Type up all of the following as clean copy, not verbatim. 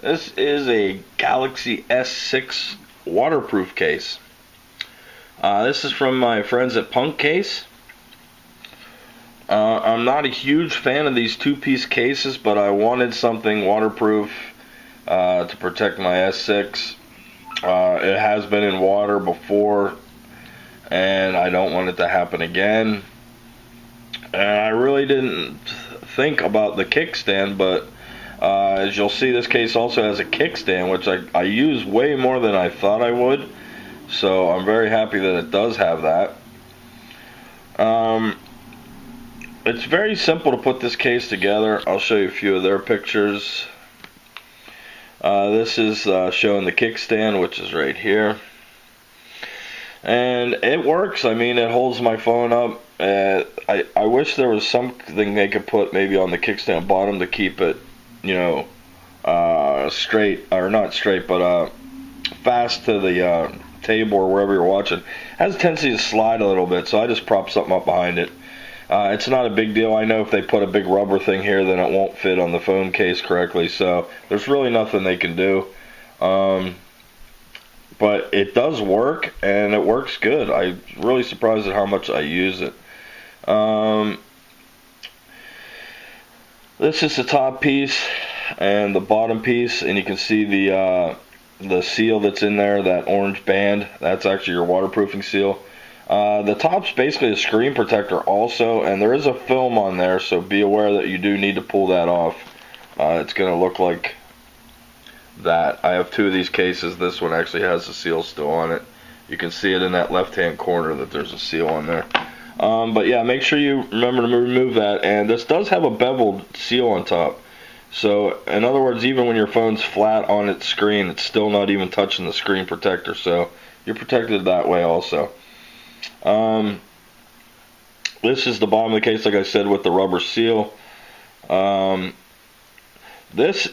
This is a Galaxy S6 waterproof case. This is from my friends at Punkcase. I'm not a huge fan of these two-piece cases, but I wanted something waterproof to protect my S6. It has been in water before, and I don't want it to happen again. And I really didn't think about the kickstand, but as you'll see, this case also has a kickstand, which I use way more than I thought I would. So I'm very happy that it does have that. It's very simple to put this case together. I'll show you a few of their pictures. This is showing the kickstand, which is right here. And it works. I mean, it holds my phone up. I wish there was something they could put maybe on the kickstand bottom to keep it, you know, straight, or not straight, but fast to the table or wherever you're watching. It has a tendency to slide a little bit, so I just prop something up behind it. It's not a big deal. I know if they put a big rubber thing here, then it won't fit on the phone case correctly, so there's really nothing they can do. But it does work, and it works good. I'm really surprised at how much I use it. This is the top piece and the bottom piece, and you can see the seal that's in there, that orange band. That's actually your waterproofing seal. The top's basically a screen protector also, and there is a film on there, so be aware that you do need to pull that off. It's going to look like that. I have two of these cases. This one actually has the seal still on it. You can see it in that left-hand corner that there's a seal on there. But yeah, make sure you remember to remove that. And this does have a beveled seal on top. So, in other words, even when your phone's flat on its screen, it's still not even touching the screen protector. So, you're protected that way also. This is the bottom of the case, like I said, with the rubber seal. This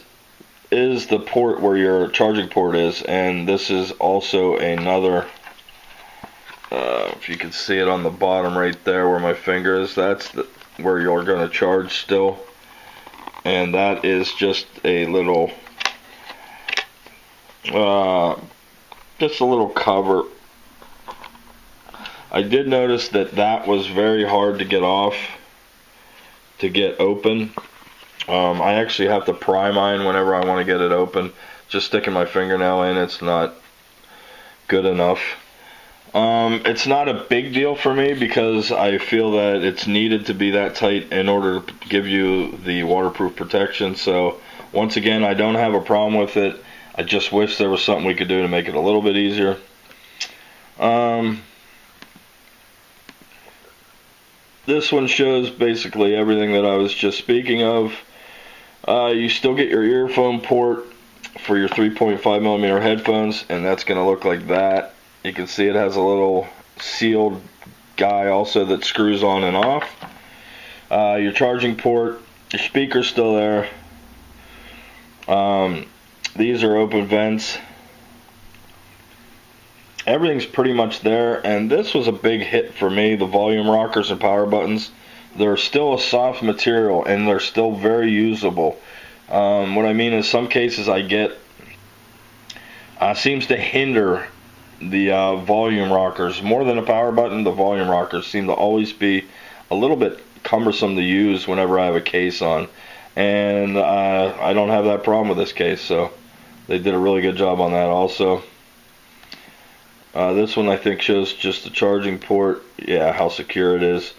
is the port where your charging port is, and this is also another, if you can see it on the bottom right there where my finger is, that's where you're going to charge still. And that is just a little, just a little cover. I did notice that that was very hard to get off, to get open. I actually have to pry mine whenever I want to get it open. Just sticking my fingernail in, it's not good enough. It's not a big deal for me because I feel that it's needed to be that tight in order to give you the waterproof protection. So once again, I don't have a problem with it. I just wish there was something we could do to make it a little bit easier. This one shows basically everything that I was just speaking of. You still get your earphone port for your 3.5mm headphones, and that's going to look like that. You can see it has a little sealed guy also that screws on and off. Your charging port, your speaker's still there. These are open vents. Everything's pretty much there, and this was a big hit for me, the volume rockers and power buttons. They're still a soft material, and they're still very usable. What I mean is some cases I get seems to hinder the volume rockers. More than a power button, the volume rockers seem to always be a little bit cumbersome to use whenever I have a case on. And I don't have that problem with this case, so they did a really good job on that also. This one I think shows just the charging port. Yeah, how secure it is.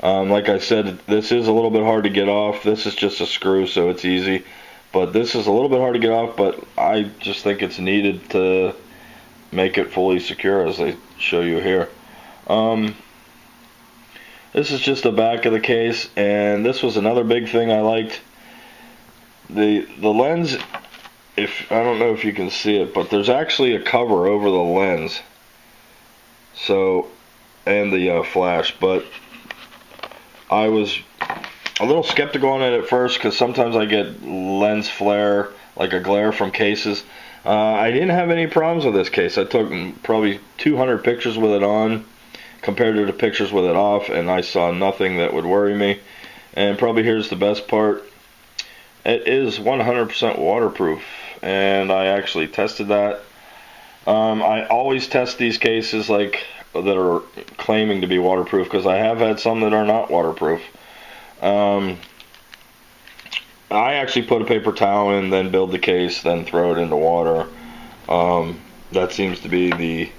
Like I said, this is a little bit hard to get off. This is just a screw, so it's easy. But this is a little bit hard to get off, but I just think it's needed to make it fully secure, as I show you here. This is just the back of the case, and this was another big thing I liked. The lens, I don't know if you can see it, but there's actually a cover over the lens. So, and the flash, but I was a little skeptical on it at first because sometimes I get lens flare, like a glare from cases. I didn't have any problems with this case. I took probably 200 pictures with it on compared to the pictures with it off, and I saw nothing that would worry me. And probably here's the best part. It is 100% waterproof. and I actually tested that. I always test these cases like that are claiming to be waterproof, because I have had some that are not waterproof. I actually put a paper towel in, then build the case, then throw it into water. That seems to be the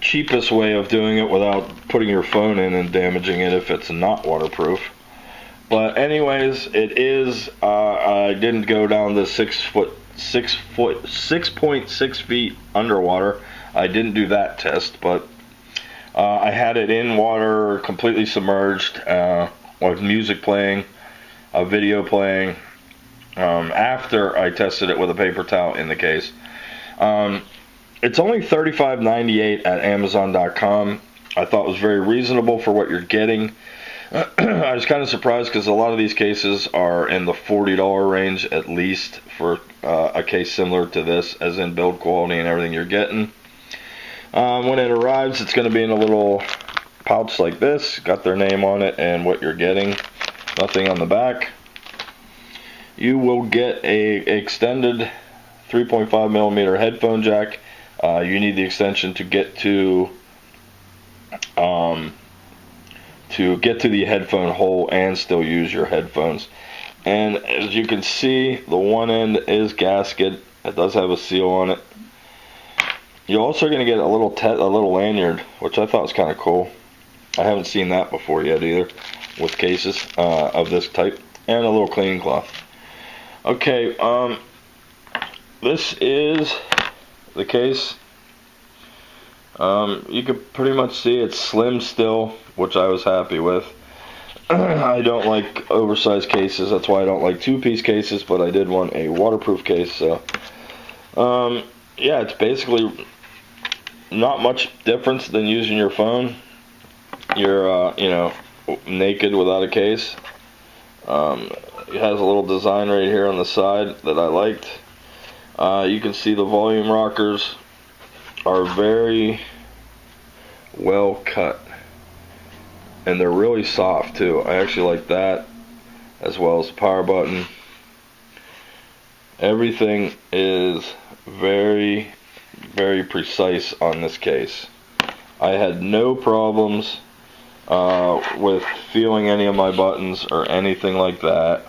cheapest way of doing it without putting your phone in and damaging it if it's not waterproof. But anyways, it is. I didn't go down the 6.6 feet underwater. I didn't do that test, but I had it in water, completely submerged, with music playing, a video playing. After I tested it with a paper towel in the case. It's only $35.98 at Amazon.com. I thought it was very reasonable for what you're getting. I was kind of surprised because a lot of these cases are in the $40 range at least for a case similar to this, as in build quality and everything you're getting. When it arrives, it's going to be in a little pouch like this. Got their name on it and what you're getting. Nothing on the back. You will get a extended 3.5 millimeter headphone jack. You need the extension to get to the headphone hole and still use your headphones. And as you can see, the one end is gasket. It does have a seal on it. You're also going to get a little lanyard, which I thought was kind of cool. I haven't seen that before yet either, with cases of this type, and a little cleaning cloth. Okay, this is the case. You can pretty much see it's slim still, which I was happy with. I don't like oversized cases, that's why I don't like two-piece cases, but I did want a waterproof case. So, yeah, it's basically not much difference than using your phone. You're, naked without a case. It has a little design right here on the side that I liked. You can see the volume rockers are very well cut, and they're really soft too. I actually like that, as well as the power button. Everything is very, very precise on this case. I had no problems with feeling any of my buttons or anything like that.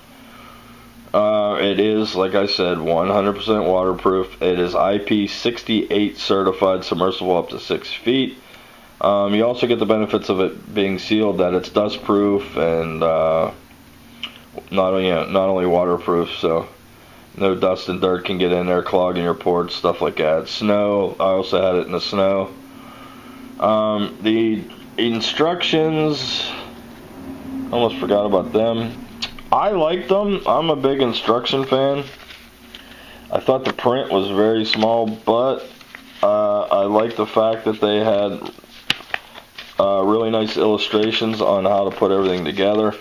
It is, like I said, 100% waterproof. It is IP68 certified, submersible up to 6 feet. You also get the benefits of it being sealed, that it's dust proof and not only waterproof, so no dust and dirt can get in there, clogging your ports, stuff like that. Snow, I also had it in the snow. The instructions, almost forgot about them. I liked them. I'm a big instruction fan. I thought the print was very small, but I like the fact that they had really nice illustrations on how to put everything together,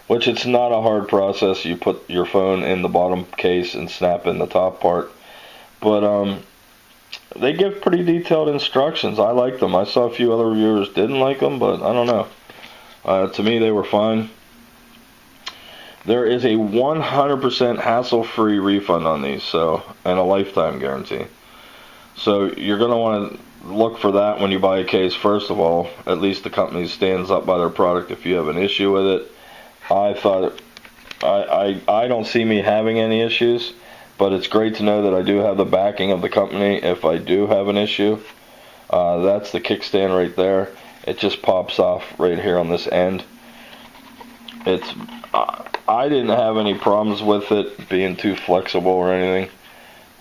which it's not a hard process. You put your phone in the bottom case and snap in the top part. But they give pretty detailed instructions. I like them. I saw a few other reviewers didn't like them, but I don't know. To me, they were fine. There is a 100% hassle-free refund on these, and a lifetime guarantee. So you're going to want to look for that when you buy a case. First of all, at least the company stands up by their product if you have an issue with it. I don't see me having any issues, but it's great to know that I do have the backing of the company if I do have an issue. That's the kickstand right there. It just pops off right here on this end. I didn't have any problems with it being too flexible or anything.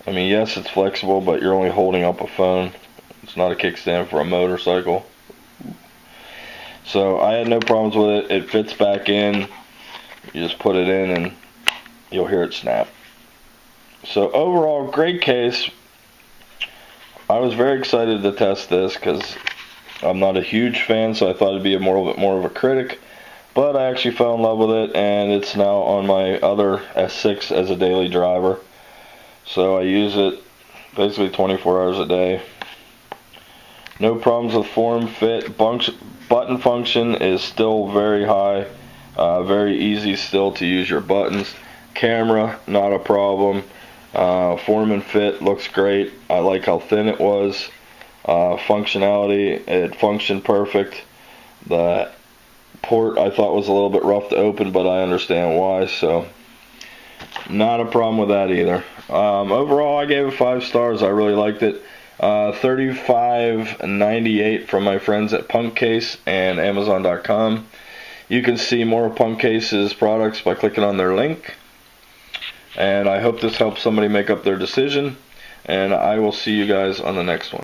I mean, yes, it's flexible, but you're only holding up a phone. It's not a kickstand for a motorcycle. So I had no problems with it. It fits back in. You just put it in and you'll hear it snap. So overall, great case. I was very excited to test this because I'm not a huge fan, so I thought it'd be more of a critic. But I actually fell in love with it, and it's now on my other S6 as a daily driver. So I use it basically 24 hours a day. No problems with form, fit. Button function is still very high. Very easy still to use your buttons. Camera, not a problem. Form and fit looks great. I like how thin it was. Functionality, it functioned perfect. The port I thought was a little bit rough to open, but I understand why, so not a problem with that either. Overall, I gave it 5 stars. I really liked it. $35.98 from my friends at Punkcase and Amazon.com. You can see more of Punkcase's products by clicking on their link. And I hope this helps somebody make up their decision. And I will see you guys on the next one.